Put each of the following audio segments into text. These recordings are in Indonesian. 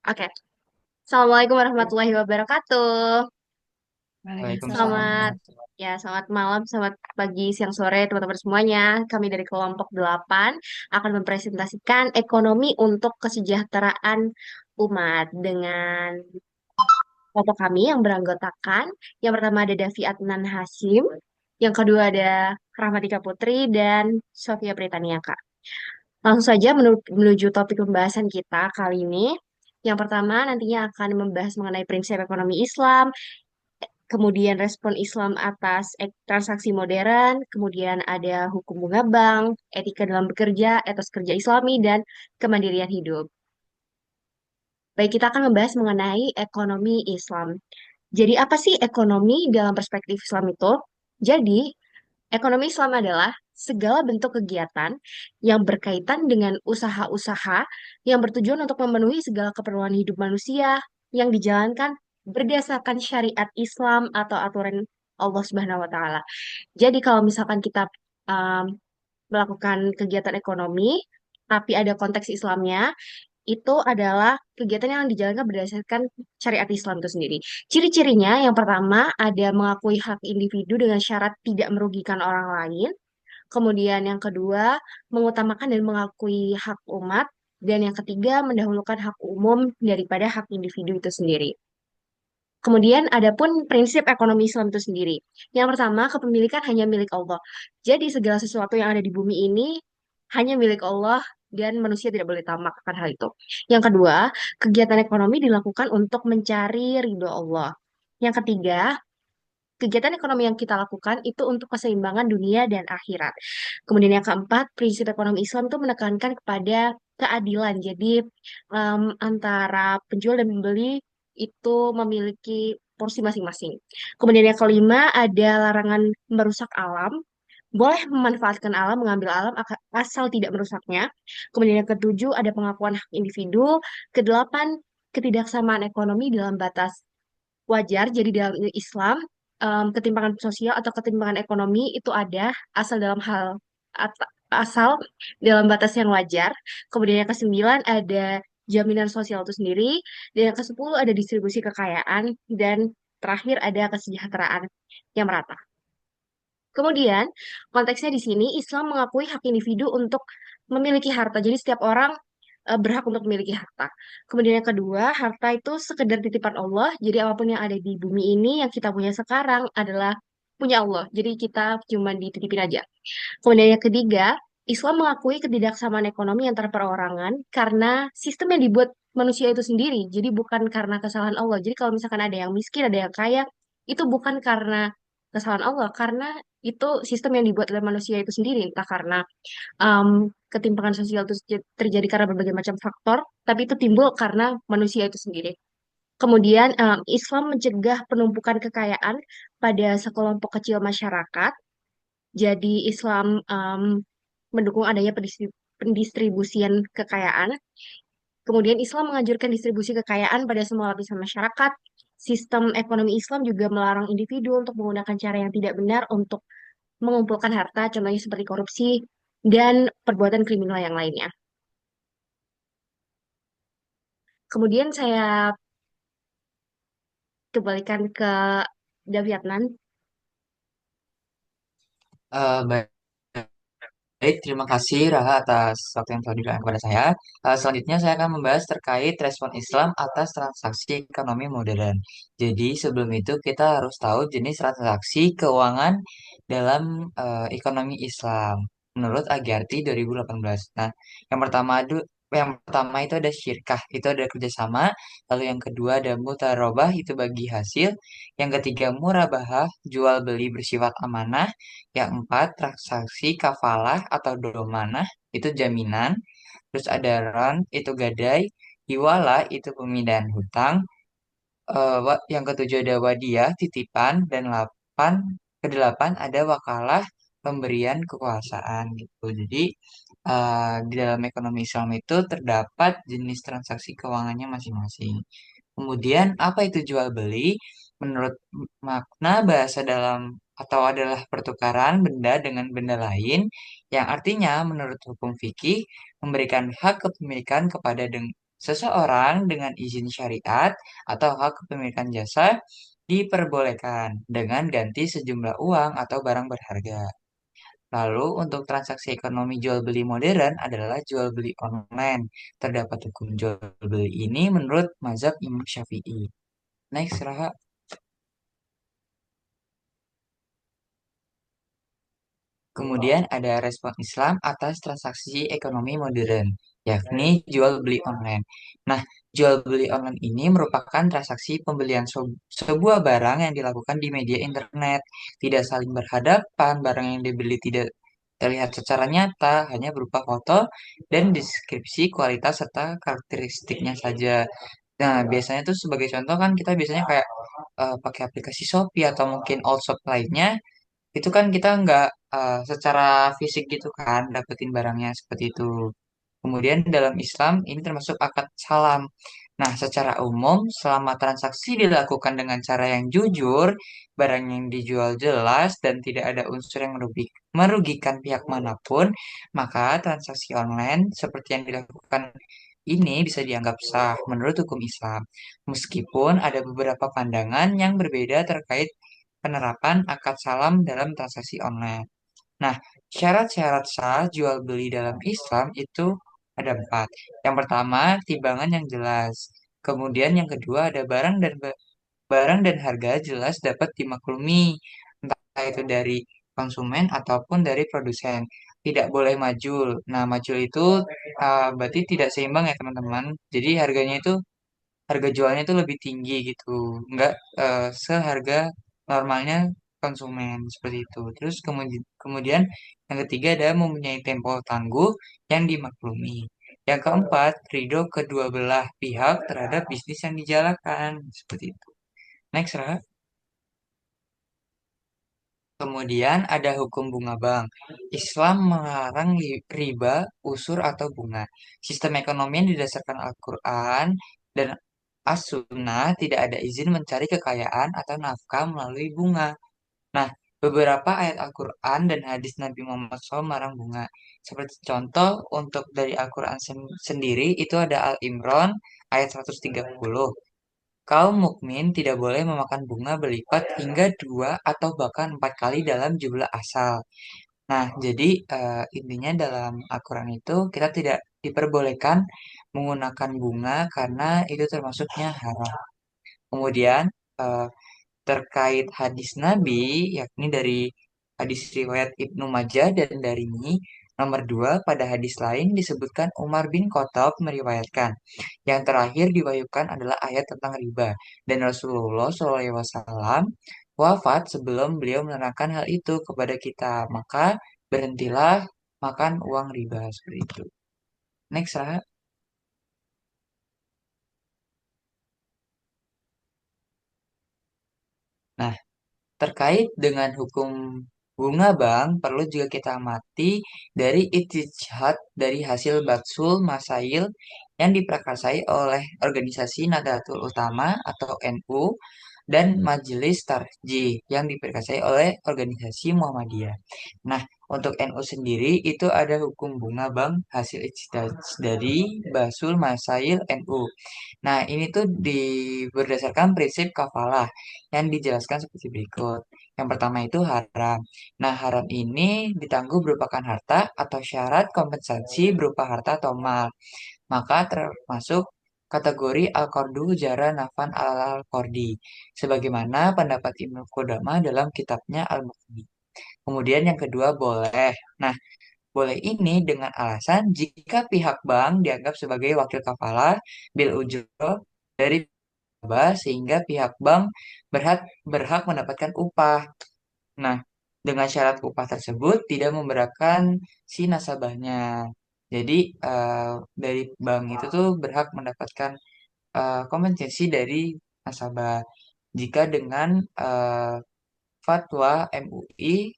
Oke. Assalamualaikum warahmatullahi wabarakatuh. Waalaikumsalam Selamat warahmatullahi selamat malam, selamat pagi, siang, sore teman-teman semuanya. Kami dari kelompok 8 akan mempresentasikan ekonomi untuk kesejahteraan umat dengan kelompok kami yang beranggotakan yang pertama ada Davi Adnan Hasim, yang kedua ada Rahmatika Putri dan Sofia Pritaniaka. Langsung saja menuju topik pembahasan kita kali ini. Yang pertama nantinya akan membahas mengenai prinsip ekonomi Islam, kemudian respon Islam atas transaksi modern, kemudian ada hukum bunga bank, etika dalam bekerja, etos kerja Islami, dan kemandirian hidup. Baik, kita akan membahas mengenai ekonomi Islam. Jadi, apa sih ekonomi dalam perspektif Islam itu? Jadi, ekonomi Islam adalah segala bentuk kegiatan yang berkaitan dengan usaha-usaha yang bertujuan untuk memenuhi segala keperluan hidup manusia yang dijalankan berdasarkan syariat Islam atau aturan Allah Subhanahu wa taala. Jadi kalau misalkan kita um, melakukan kegiatan ekonomi tapi ada konteks Islamnya, itu adalah kegiatan yang dijalankan berdasarkan syariat Islam itu sendiri. Ciri-cirinya yang pertama ada mengakui hak individu dengan syarat tidak merugikan orang lain. Kemudian yang kedua, mengutamakan dan mengakui hak umat. Dan yang ketiga, mendahulukan hak umum daripada hak individu itu sendiri. Kemudian ada pun prinsip ekonomi Islam itu sendiri. Yang pertama, kepemilikan hanya milik Allah. Jadi segala sesuatu yang ada di bumi ini hanya milik Allah dan manusia tidak boleh tamak akan hal itu. Yang kedua, kegiatan ekonomi dilakukan untuk mencari ridho Allah. Yang ketiga, kegiatan ekonomi yang kita lakukan itu untuk keseimbangan dunia dan akhirat. Kemudian yang keempat, prinsip ekonomi Islam itu menekankan kepada keadilan. Jadi antara penjual dan pembeli itu memiliki porsi masing-masing. Kemudian yang kelima, ada larangan merusak alam. Boleh memanfaatkan alam, mengambil alam asal tidak merusaknya. Kemudian yang ketujuh, ada pengakuan hak individu. Kedelapan, ketidaksamaan ekonomi dalam batas wajar. Jadi dalam Islam, ketimpangan sosial atau ketimpangan ekonomi itu ada asal dalam hal asal dalam batas yang wajar. Kemudian yang kesembilan ada jaminan sosial itu sendiri. Dan yang kesepuluh ada distribusi kekayaan. Dan terakhir ada kesejahteraan yang merata. Kemudian, konteksnya di sini Islam mengakui hak individu untuk memiliki harta. Jadi setiap orang berhak untuk memiliki harta. Kemudian yang kedua, harta itu sekedar titipan Allah. Jadi apapun yang ada di bumi ini yang kita punya sekarang adalah punya Allah. Jadi kita cuma dititipin aja. Kemudian yang ketiga, Islam mengakui ketidaksamaan ekonomi antar perorangan karena sistem yang dibuat manusia itu sendiri. Jadi bukan karena kesalahan Allah. Jadi kalau misalkan ada yang miskin, ada yang kaya, itu bukan karena kesalahan Allah, karena itu sistem yang dibuat oleh manusia itu sendiri. Entah karena ketimpangan sosial itu terjadi karena berbagai macam faktor, tapi itu timbul karena manusia itu sendiri. Kemudian Islam mencegah penumpukan kekayaan pada sekelompok kecil masyarakat. Jadi Islam mendukung adanya pendistribusian kekayaan. Kemudian Islam menganjurkan distribusi kekayaan pada semua lapisan masyarakat. Sistem ekonomi Islam juga melarang individu untuk menggunakan cara yang tidak benar untuk mengumpulkan harta, contohnya seperti korupsi dan perbuatan kriminal yang lainnya. Kemudian saya kembalikan ke Daviatnan. Baik, terima kasih Raha atas waktu yang telah diberikan kepada saya. Selanjutnya saya akan membahas terkait respon Islam atas transaksi ekonomi modern. Jadi sebelum itu kita harus tahu jenis transaksi keuangan dalam ekonomi Islam menurut Agyarti 2018. Nah, yang pertama itu ada syirkah, itu ada kerjasama. Lalu yang kedua ada mutarobah, itu bagi hasil. Yang ketiga murabahah, jual beli bersifat amanah. Yang empat, transaksi kafalah atau domanah, itu jaminan. Terus ada ron, itu gadai. Iwala, itu pemindahan hutang. Yang ketujuh ada wadiah, titipan. Dan kedelapan ada wakalah, pemberian kekuasaan gitu. Jadi di dalam ekonomi Islam itu terdapat jenis transaksi keuangannya masing-masing. Kemudian apa itu jual beli? Menurut makna bahasa dalam atau adalah pertukaran benda dengan benda lain yang artinya menurut hukum fikih memberikan hak kepemilikan kepada seseorang dengan izin syariat atau hak kepemilikan jasa diperbolehkan dengan ganti sejumlah uang atau barang berharga. Lalu untuk transaksi ekonomi jual beli modern adalah jual beli online. Terdapat hukum jual beli ini menurut mazhab Imam Syafi'i. Next, Raha. Kemudian ada respon Islam atas transaksi ekonomi modern, yakni jual beli online. Nah, jual beli online ini merupakan transaksi pembelian sebuah barang yang dilakukan di media internet, tidak saling berhadapan, barang yang dibeli tidak terlihat secara nyata, hanya berupa foto dan deskripsi kualitas serta karakteristiknya saja. Nah, biasanya tuh sebagai contoh kan kita biasanya kayak pakai aplikasi Shopee atau mungkin all shop lainnya itu kan kita nggak secara fisik gitu kan dapetin barangnya seperti itu. Kemudian dalam Islam ini termasuk akad salam. Nah, secara umum selama transaksi dilakukan dengan cara yang jujur, barang yang dijual jelas dan tidak ada unsur yang merugikan pihak manapun, maka transaksi online seperti yang dilakukan ini bisa dianggap sah menurut hukum Islam. Meskipun ada beberapa pandangan yang berbeda terkait penerapan akad salam dalam transaksi online. Nah, syarat-syarat sah jual beli dalam Islam itu ada empat. Yang pertama, timbangan yang jelas. Kemudian yang kedua ada barang dan harga jelas dapat dimaklumi, entah itu dari konsumen ataupun dari produsen. Tidak boleh majul. Nah, majul itu berarti tidak seimbang ya teman-teman. Jadi harga jualnya itu lebih tinggi gitu, nggak seharga normalnya konsumen seperti itu. Terus kemudian yang ketiga ada mempunyai tempo tangguh yang dimaklumi. Yang keempat, ridho kedua belah pihak terhadap bisnis yang dijalankan seperti itu. Next, Ra. Kemudian ada hukum bunga bank. Islam melarang riba, usur atau bunga. Sistem ekonomi yang didasarkan Al-Quran dan As-Sunnah tidak ada izin mencari kekayaan atau nafkah melalui bunga. Nah, beberapa ayat Al-Quran dan hadis Nabi Muhammad SAW melarang bunga. Seperti contoh untuk dari Al-Quran sendiri itu ada Al-Imran ayat 130. Kaum mukmin tidak boleh memakan bunga berlipat hingga dua atau bahkan empat kali dalam jumlah asal. Nah, jadi intinya dalam Al-Quran itu kita tidak diperbolehkan menggunakan bunga karena itu termasuknya haram. Kemudian eh, terkait hadis Nabi, yakni dari hadis riwayat Ibnu Majah dan Darimi, nomor dua pada hadis lain disebutkan Umar bin Khattab meriwayatkan. Yang terakhir diwahyukan adalah ayat tentang riba. Dan Rasulullah SAW wafat sebelum beliau menerangkan hal itu kepada kita. Maka berhentilah makan uang riba seperti itu. Next, Ra. Nah, terkait dengan hukum bunga bank, perlu juga kita amati dari ijtihad dari hasil Batsul Masail yang diprakarsai oleh organisasi Nahdlatul Ulama atau NU dan Majelis Tarjih yang diprakarsai oleh organisasi Muhammadiyah. Nah, untuk NU sendiri itu ada hukum bunga bank hasil ijtihad dari Basul Masail NU. Nah, ini tuh berdasarkan prinsip kafalah yang dijelaskan seperti berikut. Yang pertama itu haram. Nah, haram ini ditangguh berupakan harta atau syarat kompensasi berupa harta atau mal. Maka termasuk kategori al-qardu jara nafan al-qardi. Sebagaimana pendapat Ibnu Qudamah dalam kitabnya Al-Mughni. Kemudian yang kedua boleh. Nah, boleh ini dengan alasan jika pihak bank dianggap sebagai wakil kafalah bil ujro dari nasabah sehingga pihak bank berhak berhak mendapatkan upah. Nah, dengan syarat upah tersebut tidak memberatkan si nasabahnya. Jadi dari bank itu tuh berhak mendapatkan kompensasi dari nasabah jika dengan fatwa MUI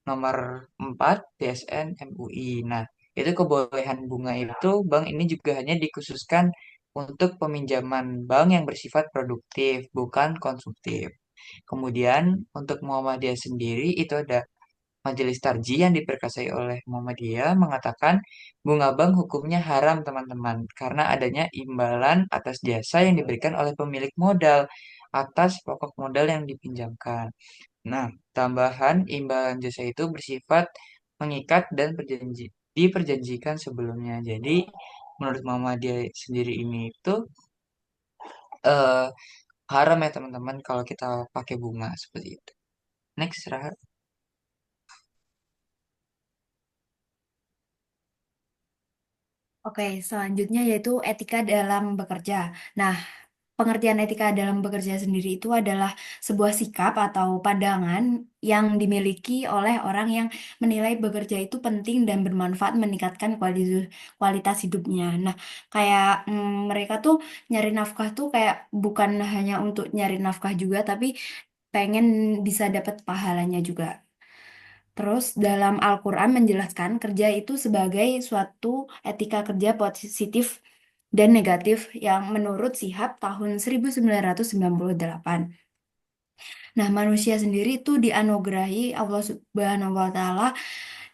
nomor 4 TSN MUI. Nah, itu kebolehan bunga itu bank ini juga hanya dikhususkan untuk peminjaman bank yang bersifat produktif, bukan konsumtif. Kemudian untuk Muhammadiyah sendiri itu ada Majelis Tarji yang diperkasai oleh Muhammadiyah mengatakan bunga bank hukumnya haram teman-teman karena adanya imbalan atas jasa yang diberikan oleh pemilik modal atas pokok modal yang dipinjamkan. Nah, tambahan imbalan jasa itu bersifat mengikat dan diperjanjikan sebelumnya. Jadi, menurut Muhammadiyah sendiri ini itu eh, haram ya teman-teman kalau kita pakai bunga seperti itu. Next, Rahat. Oke, selanjutnya yaitu etika dalam bekerja. Nah, pengertian etika dalam bekerja sendiri itu adalah sebuah sikap atau pandangan yang dimiliki oleh orang yang menilai bekerja itu penting dan bermanfaat meningkatkan kualitas hidupnya. Nah, kayak mereka tuh nyari nafkah tuh kayak bukan hanya untuk nyari nafkah juga, tapi pengen bisa dapat pahalanya juga. Terus dalam Al-Quran menjelaskan kerja itu sebagai suatu etika kerja positif dan negatif yang menurut Shihab tahun 1998. Nah, manusia sendiri itu dianugerahi Allah Subhanahu wa Ta'ala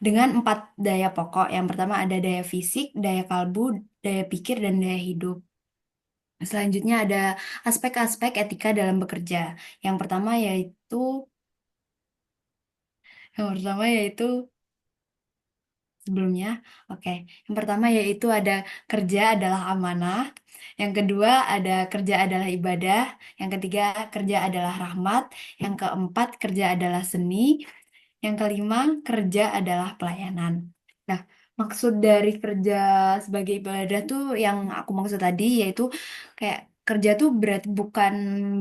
dengan 4 daya pokok. Yang pertama ada daya fisik, daya kalbu, daya pikir, dan daya hidup. Selanjutnya ada aspek-aspek etika dalam bekerja. Yang pertama yaitu yang pertama yaitu sebelumnya. Oke, yang pertama yaitu ada kerja adalah amanah, yang kedua ada kerja adalah ibadah, yang ketiga kerja adalah rahmat, yang keempat kerja adalah seni, yang kelima kerja adalah pelayanan. Nah, maksud dari kerja sebagai ibadah tuh yang aku maksud tadi yaitu kayak kerja tuh bukan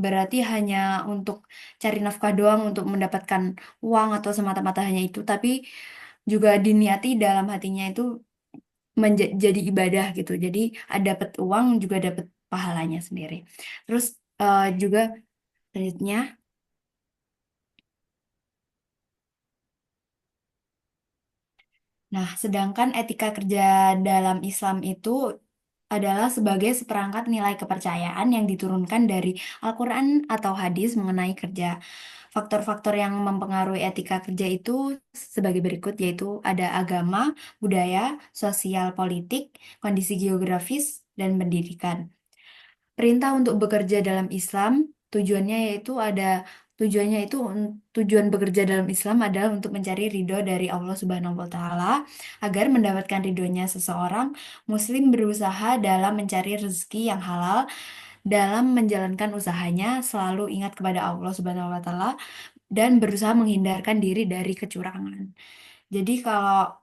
berarti hanya untuk cari nafkah doang untuk mendapatkan uang atau semata-mata hanya itu, tapi juga diniati dalam hatinya itu menjadi ibadah gitu. Jadi ada dapat uang juga dapat pahalanya sendiri. Terus juga selanjutnya, nah sedangkan etika kerja dalam Islam itu adalah sebagai seperangkat nilai kepercayaan yang diturunkan dari Al-Quran atau hadis mengenai kerja. Faktor-faktor yang mempengaruhi etika kerja itu sebagai berikut, yaitu ada agama, budaya, sosial, politik, kondisi geografis, dan pendidikan. Perintah untuk bekerja dalam Islam tujuannya itu tujuan bekerja dalam Islam adalah untuk mencari ridho dari Allah Subhanahu wa taala. Agar mendapatkan ridhonya seseorang, muslim berusaha dalam mencari rezeki yang halal. Dalam menjalankan usahanya selalu ingat kepada Allah Subhanahu wa taala dan berusaha menghindarkan diri dari kecurangan. Jadi kalau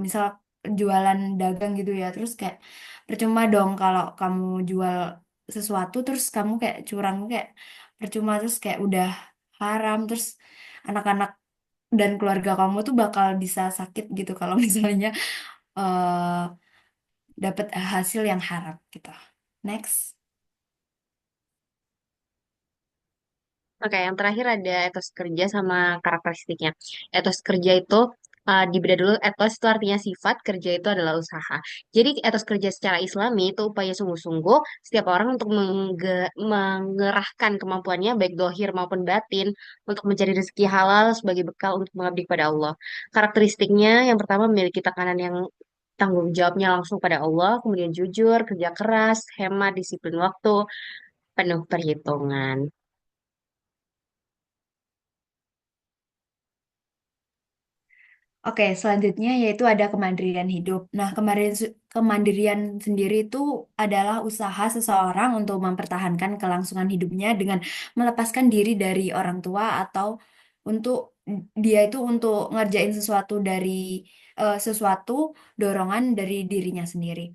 misal jualan dagang gitu ya, terus kayak percuma dong kalau kamu jual sesuatu terus kamu kayak curang, kayak percuma, terus kayak udah haram, terus anak-anak dan keluarga kamu tuh bakal bisa sakit gitu kalau misalnya eh dapat hasil yang haram gitu. Next. Oke, yang terakhir ada etos kerja sama karakteristiknya. Etos kerja itu dibedah dulu. Etos itu artinya sifat, kerja itu adalah usaha. Jadi etos kerja secara Islami itu upaya sungguh-sungguh setiap orang untuk mengerahkan kemampuannya baik dohir maupun batin untuk mencari rezeki halal sebagai bekal untuk mengabdi kepada Allah. Karakteristiknya yang pertama memiliki tekanan yang tanggung jawabnya langsung pada Allah, kemudian jujur, kerja keras, hemat, disiplin waktu, penuh perhitungan. Oke, selanjutnya yaitu ada kemandirian hidup. Nah, kemandirian sendiri itu adalah usaha seseorang untuk mempertahankan kelangsungan hidupnya dengan melepaskan diri dari orang tua atau untuk dia itu untuk ngerjain sesuatu dorongan dari dirinya sendiri.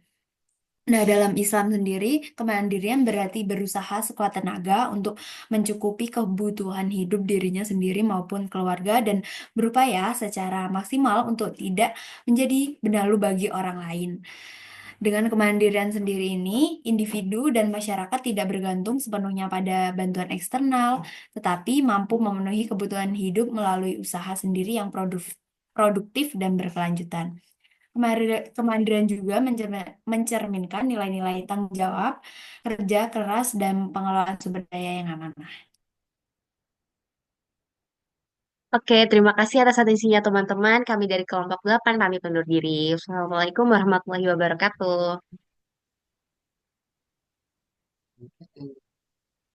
Nah, dalam Islam sendiri, kemandirian berarti berusaha sekuat tenaga untuk mencukupi kebutuhan hidup dirinya sendiri maupun keluarga dan berupaya secara maksimal untuk tidak menjadi benalu bagi orang lain. Dengan kemandirian sendiri ini, individu dan masyarakat tidak bergantung sepenuhnya pada bantuan eksternal, tetapi mampu memenuhi kebutuhan hidup melalui usaha sendiri yang produktif dan berkelanjutan. Kemandirian juga mencerminkan nilai-nilai tanggung jawab, kerja keras, dan pengelolaan sumber daya yang amanah. Oke, terima kasih atas atensinya teman-teman. Kami dari kelompok 8 pamit undur diri. Assalamualaikum warahmatullahi wabarakatuh.